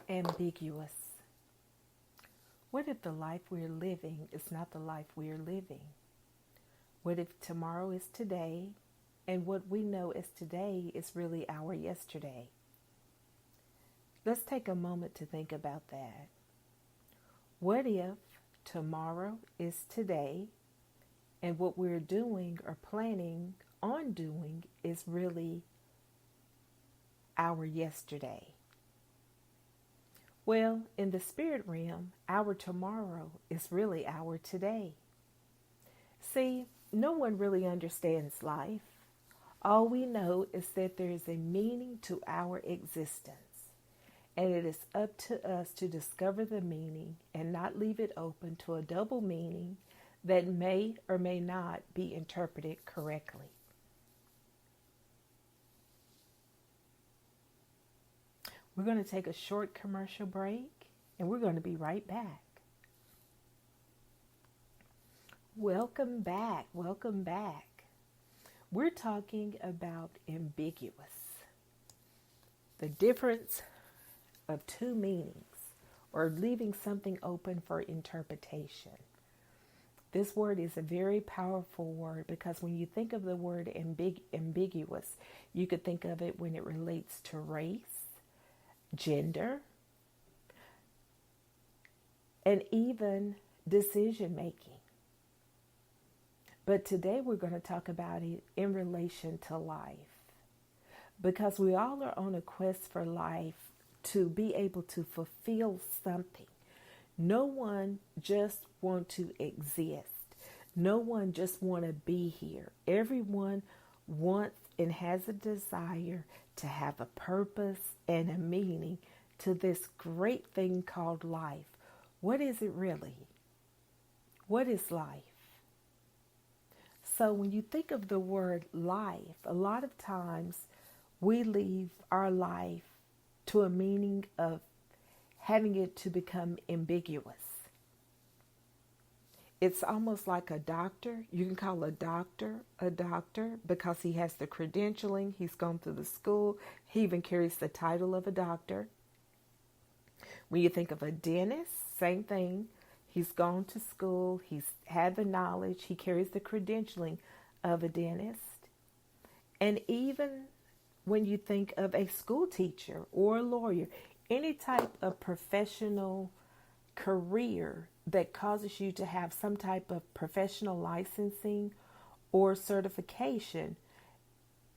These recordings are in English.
Ambiguous. What if the life we're living is not the life we are living? What if tomorrow is today and what we know as today is really our yesterday? Let's take a moment to think about that. What if tomorrow is today and what we're doing or planning on doing is really our yesterday? Well, in the spirit realm, our tomorrow is really our today. See, no one really understands life. All we know is that there is a meaning to our existence, and it is up to us to discover the meaning and not leave it open to a double meaning that may or may not be interpreted correctly. We're going to take a short commercial break and we're going to be right back. Welcome back. Welcome back. We're talking about ambiguous. The difference of two meanings or leaving something open for interpretation. This word is a very powerful word because when you think of the word ambiguous, you could think of it when it relates to race, gender, and even decision making. But today we're going to talk about it in relation to life, because we all are on a quest for life to be able to fulfill something. No one just want to exist. No one just want to be here. Everyone wants and has a desire to have a purpose and a meaning to this great thing called life. What is it really? What is life? So when you think of the word life, a lot of times we leave our life to a meaning of having it to become ambiguous. It's almost like a doctor. You can call a doctor because he has the credentialing. He's gone through the school. He even carries the title of a doctor. When you think of a dentist, same thing. He's gone to school. He's had the knowledge. He carries the credentialing of a dentist. And even when you think of a school teacher or a lawyer, any type of professional career that causes you to have some type of professional licensing or certification,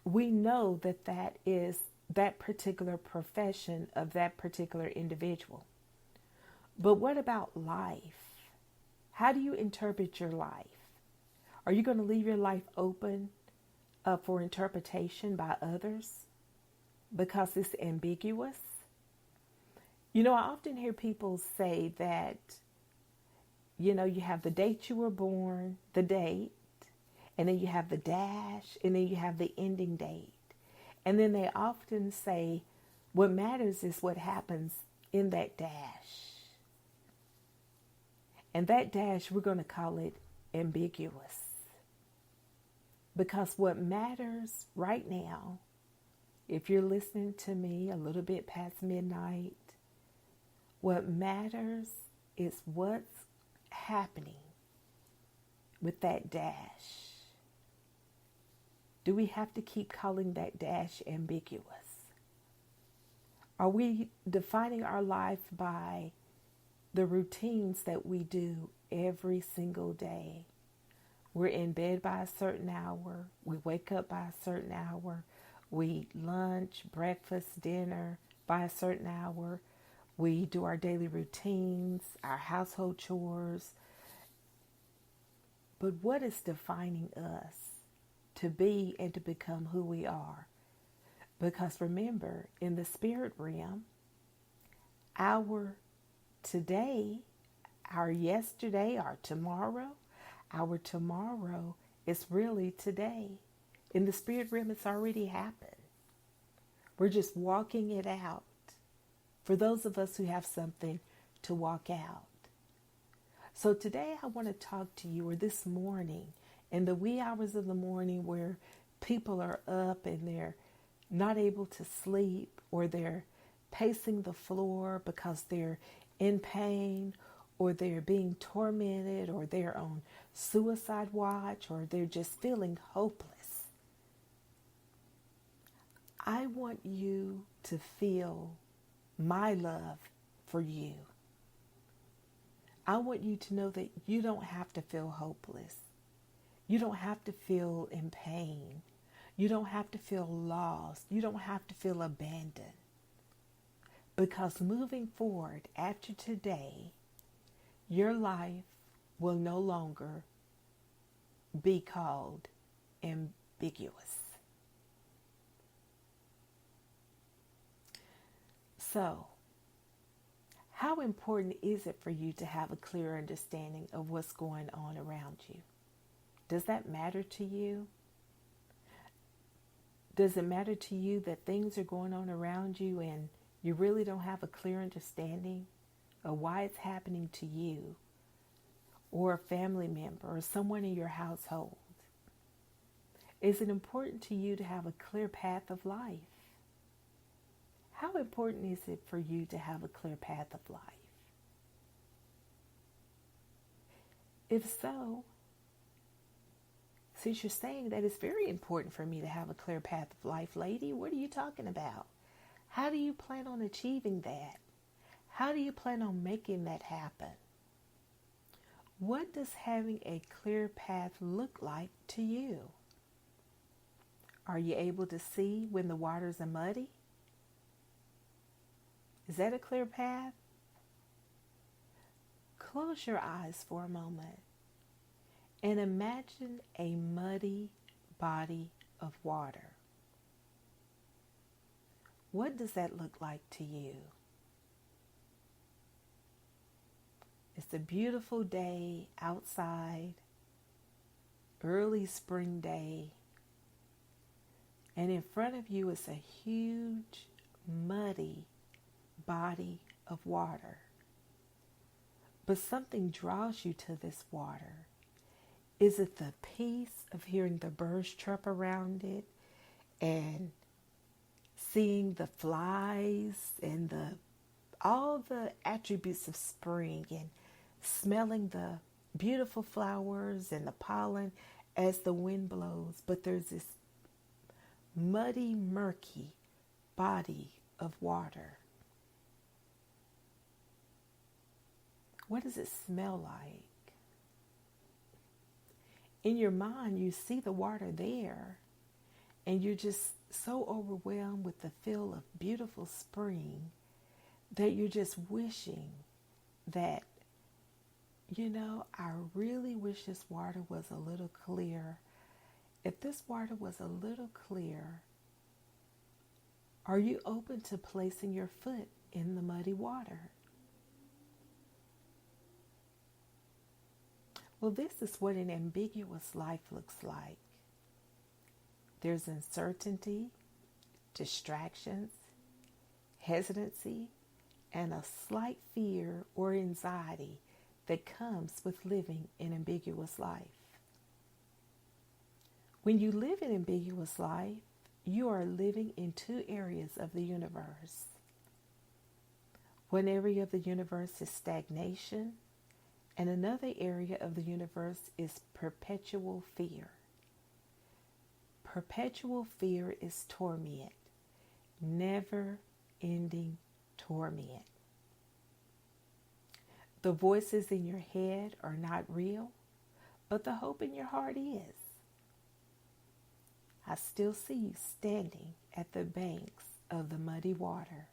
we know that that is that particular profession of that particular individual. But what about life? How do you interpret your life? Are you going to leave your life open for interpretation by others because it's ambiguous? You know, I often hear people say that, you know, you have the date you were born, the date, and then you have the dash, and then you have the ending date. And then they often say, what matters is what happens in that dash. And that dash, we're going to call it ambiguous. Because what matters right now, if you're listening to me a little bit past midnight, what matters is what's happening with that dash. Do we have to keep calling that dash ambiguous? Are we defining our life by the routines that we do every single day? We're in bed by a certain hour. We wake up by a certain hour. We eat lunch, breakfast, dinner by a certain hour. We do our daily routines, our household chores. But what is defining us to be and to become who we are? Because remember, in the spirit realm, our today, our yesterday, our tomorrow is really today. In the spirit realm, it's already happened. We're just walking it out. For those of us who have something to walk out. So today I want to talk to you, or this morning, in the wee hours of the morning where people are up and they're not able to sleep, or they're pacing the floor because they're in pain, or they're being tormented, or they're on suicide watch, or they're just feeling hopeless. I want you to feel my love for you. I want you to know that you don't have to feel hopeless. You don't have to feel in pain. You don't have to feel lost. You don't have to feel abandoned. Because moving forward after today, your life will no longer be called ambiguous. So, how important is it for you to have a clear understanding of what's going on around you? Does that matter to you? Does it matter to you that things are going on around you and you really don't have a clear understanding of why it's happening to you, or a family member, or someone in your household? Is it important to you to have a clear path of life? How important is it for you to have a clear path of life? If so, since you're saying that it's very important for me to have a clear path of life, lady, what are you talking about? How do you plan on achieving that? How do you plan on making that happen? What does having a clear path look like to you? Are you able to see when the waters are muddy? Is that a clear path? Close your eyes for a moment and imagine a muddy body of water. What does that look like to you? It's a beautiful day outside, early spring day, and in front of you is a huge, muddy body of water. But something draws you to this water. Is it the peace of hearing the birds chirp around it and seeing the flies and all the attributes of spring, and smelling the beautiful flowers and the pollen as the wind blows? But there's this muddy, murky body of water. What does it smell like? In your mind, you see the water there, and you're just so overwhelmed with the feel of beautiful spring that you're just wishing that, I really wish this water was a little clear. If this water was a little clear, are you open to placing your foot in the muddy water? Well, this is what an ambiguous life looks like. There's uncertainty, distractions, hesitancy, and a slight fear or anxiety that comes with living an ambiguous life. When you live an ambiguous life, you are living in two areas of the universe. One area of the universe is stagnation, and another area of the universe is perpetual fear. Perpetual fear is torment, never-ending torment. The voices in your head are not real, but the hope in your heart is. I still see you standing at the banks of the muddy water.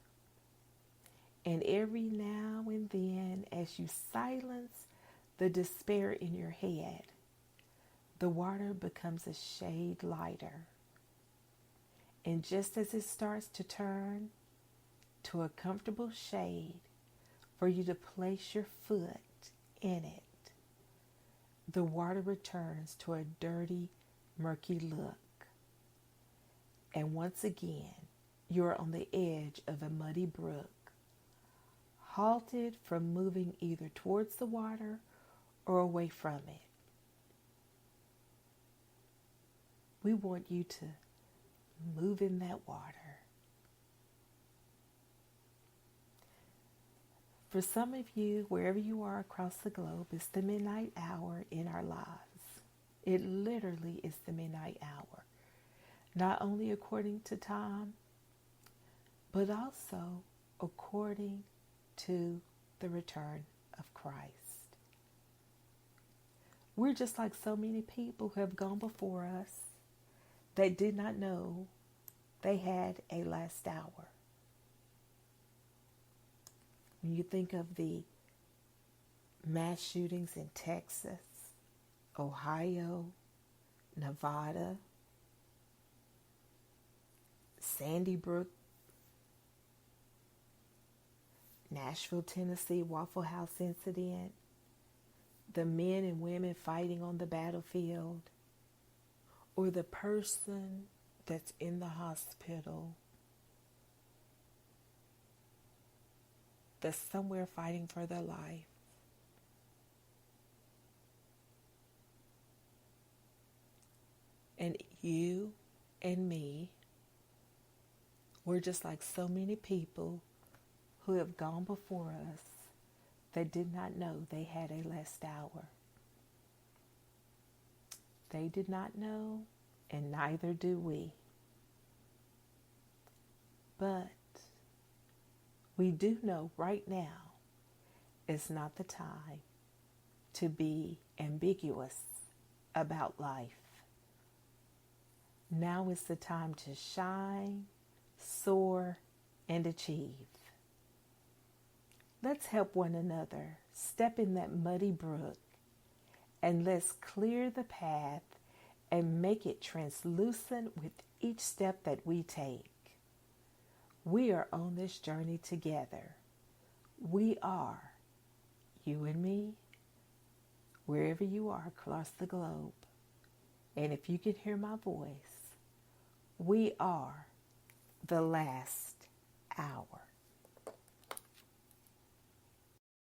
And every now and then, as you silence the despair in your head, the water becomes a shade lighter. And just as it starts to turn to a comfortable shade for you to place your foot in it, the water returns to a dirty, murky look. And once again, you're on the edge of a muddy brook, halted from moving either towards the water or away from it. We want you to move in that water. For some of you, wherever you are across the globe, it's the midnight hour in our lives. It literally is the midnight hour. Not only according to time, but also according to the return of Christ. We're just like so many people who have gone before us that did not know they had a last hour. When you think of the mass shootings in Texas, Ohio, Nevada, Sandy Brook, Nashville, Tennessee, Waffle House incident, the men and women fighting on the battlefield, or the person that's in the hospital that's somewhere fighting for their life. And you and me, we're just like so many people who have gone before us that did not know they had a last hour. They did not know, and neither do we. But we do know right now is not the time to be ambiguous about life. Now is the time to shine, soar, and achieve. Let's help one another step in that muddy brook, and let's clear the path and make it translucent with each step that we take. We are on this journey together. We are, you and me, wherever you are across the globe. And if you can hear my voice, we are the last hour.